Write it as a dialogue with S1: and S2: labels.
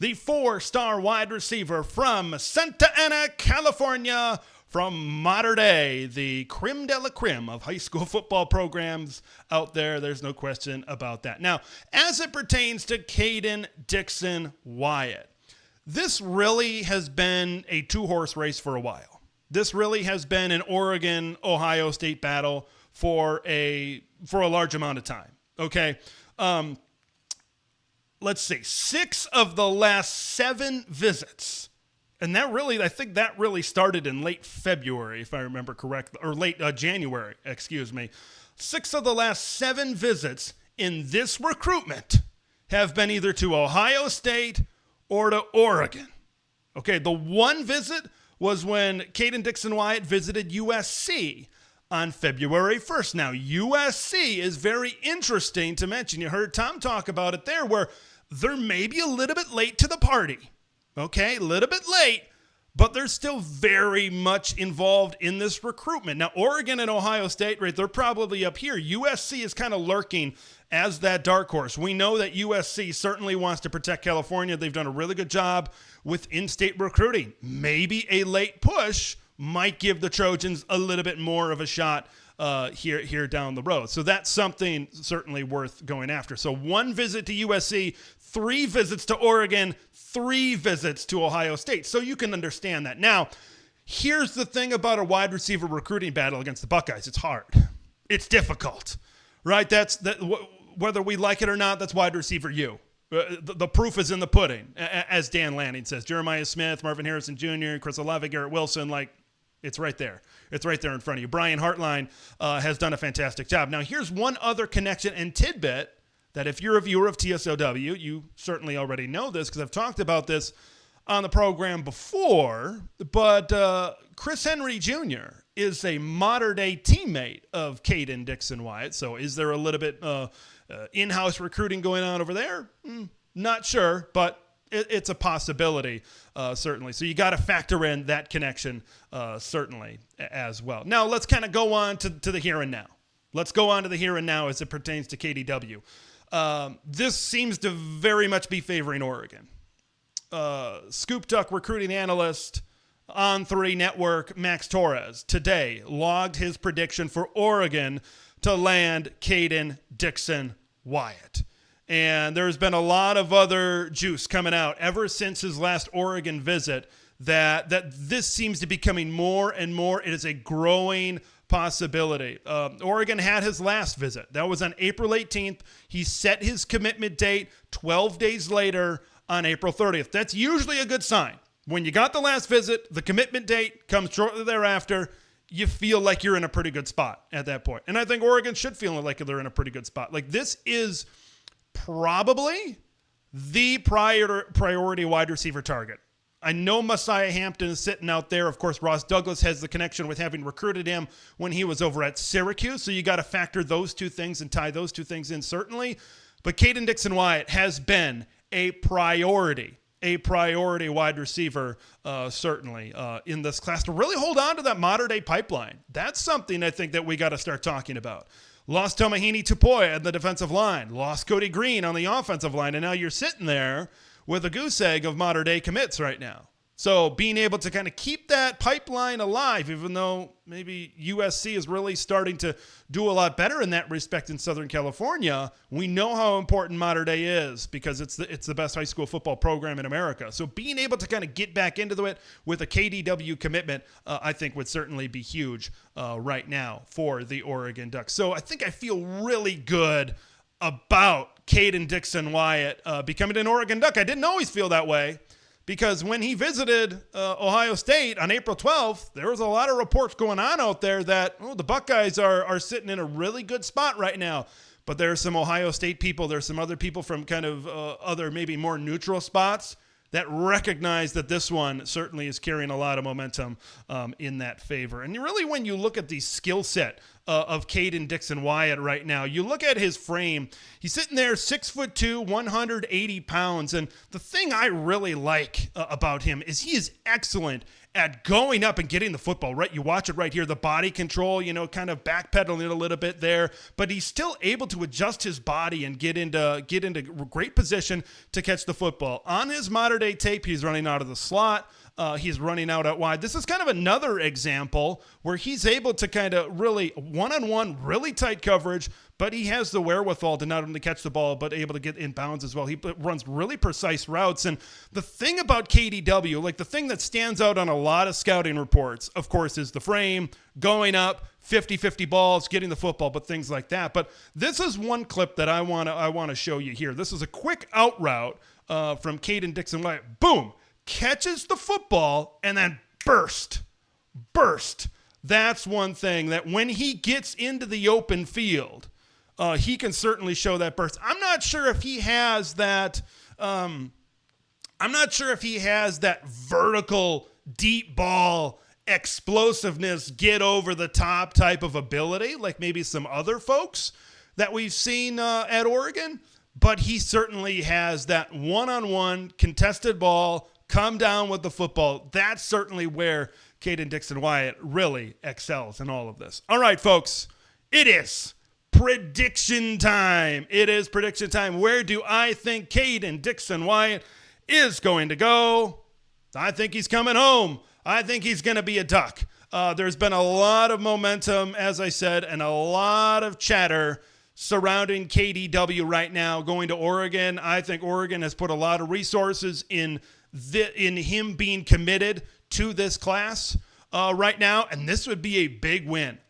S1: The four-star wide receiver from Santa Ana, California, from Mater Dei, the creme de la creme of high school football programs out there. There's no question about that. Now, as it pertains to Kayden Dixon-Wyatt, this really has been a two-horse race for a while. This really has been an Oregon-Ohio State battle for a large amount of time. Okay. Let's see, 6 of the last 7 visits, and I think that really started in late February, if I remember correctly, or late January, 6 of the last 7 visits in this recruitment have been either to Ohio State or to Oregon. Okay, the one visit was when Kayden Dixon-Wyatt visited USC on February 1st. Now, USC is very interesting to mention. You heard Tom talk about it there, where they're maybe a little bit late to the party. Okay, a little bit late, but they're still very much involved in this recruitment. Now, Oregon and Ohio State, right, they're probably up here. USC is kind of lurking as that dark horse. We know that USC certainly wants to protect California. They've done a really good job with in-state recruiting. Maybe a late push might give the Trojans a little bit more of a shot here down the road. So that's something certainly worth going after. So 1 visit to USC, 3 visits to Oregon, 3 visits to Ohio State. So you can understand that. Now, here's the thing about a wide receiver recruiting battle against the Buckeyes. It's hard. It's difficult, right? Whether we like it or not, that's wide receiver you. The proof is in the pudding, as Dan Lanning says. Jeremiah Smith, Marvin Harrison Jr., Chris Olave, Garrett Wilson, it's right there. It's right there in front of you. Brian Hartline has done a fantastic job. Now, here's one other connection and tidbit that if you're a viewer of TSOW, you certainly already know this because I've talked about this on the program before, but Chris Henry Jr. is a modern-day teammate of Kayden Dixon-Wyatt. So is there a little bit in-house recruiting going on over there? Not sure, but it's a possibility, certainly. So you got to factor in that connection, certainly, as well. Now, let's kind of go on to the here and now. Let's go on to the here and now as it pertains to KDW. This seems to very much be favoring Oregon. Scoop Duck recruiting analyst on 3 Network, Max Torres, today logged his prediction for Oregon to land Kayden Dixon-Wyatt. And there's been a lot of other juice coming out ever since his last Oregon visit that this seems to be becoming more and more. It is a growing possibility. Oregon had his last visit. That was on April 18th. He set his commitment date 12 days later on April 30th. That's usually a good sign. When you got the last visit, the commitment date comes shortly thereafter, you feel like you're in a pretty good spot at that point. And I think Oregon should feel like they're in a pretty good spot. This is probably the priority wide receiver target. I know Messiah Hampton is sitting out there. Of course, Ross Douglas has the connection with having recruited him when he was over at Syracuse. So you got to factor those two things and tie those two things in, certainly. But Kayden Dixon-Wyatt has been a priority wide receiver, certainly, in this class to really hold on to that modern-day pipeline. That's something I think that we got to start talking about. Lost Tomahini Tupoy at the defensive line. Lost Cody Green on the offensive line. And now you're sitting there with a goose egg of modern-day commits right now. So being able to kind of keep that pipeline alive, even though maybe USC is really starting to do a lot better in that respect in Southern California, we know how important Mater Dei is because it's the best high school football program in America. So being able to kind of get back into it with a KDW commitment, I think would certainly be huge right now for the Oregon Ducks. So I think I feel really good about Kayden Dixon-Wyatt becoming an Oregon Duck. I didn't always feel that way, because when he visited Ohio State on April 12th, there was a lot of reports going on out there that the Buckeyes are sitting in a really good spot right now. But there's some Ohio State people, there's some other people from kind of other maybe more neutral spots that recognize that this one certainly is carrying a lot of momentum in that favor. And really, when you look at the skill set of Kayden Dixon-Wyatt right now. You look at his frame, he's sitting there 6'2", 180 pounds. And the thing I really like about him is he is excellent at going up and getting the football, right? You watch it right here, the body control, kind of backpedaling a little bit there, but he's still able to adjust his body and get into great position to catch the football. On his modern day tape, he's running out of the slot. He's running out wide. This is kind of another example where he's able to kind of really one-on-one, really tight coverage, but he has the wherewithal to not only catch the ball, but able to get in bounds as well. He runs really precise routes. And the thing about KDW, like the thing that stands out on a lot of scouting reports, of course, is the frame, going up, 50-50 balls, getting the football, but things like that. But this is one clip that I want to show you here. This is a quick out route from Kayden Dixon-Wyatt. Boom! Catches the football and then burst. That's one thing that when he gets into the open field, he can certainly show that burst. I'm not sure if he has that. I'm not sure if he has that vertical deep ball explosiveness, get over the top type of ability, like maybe some other folks that we've seen at Oregon. But he certainly has that one-on-one contested ball. Come down with the football. That's certainly where Kayden Dixon-Wyatt really excels in all of this. All right, folks, it is prediction time. Where do I think Kayden Dixon-Wyatt is going to go? I think he's coming home. I think he's going to be a Duck. There's been a lot of momentum, as I said, and a lot of chatter surrounding KDW right now going to Oregon. I think Oregon has put a lot of resources in him being committed to this class right now, and this would be a big win.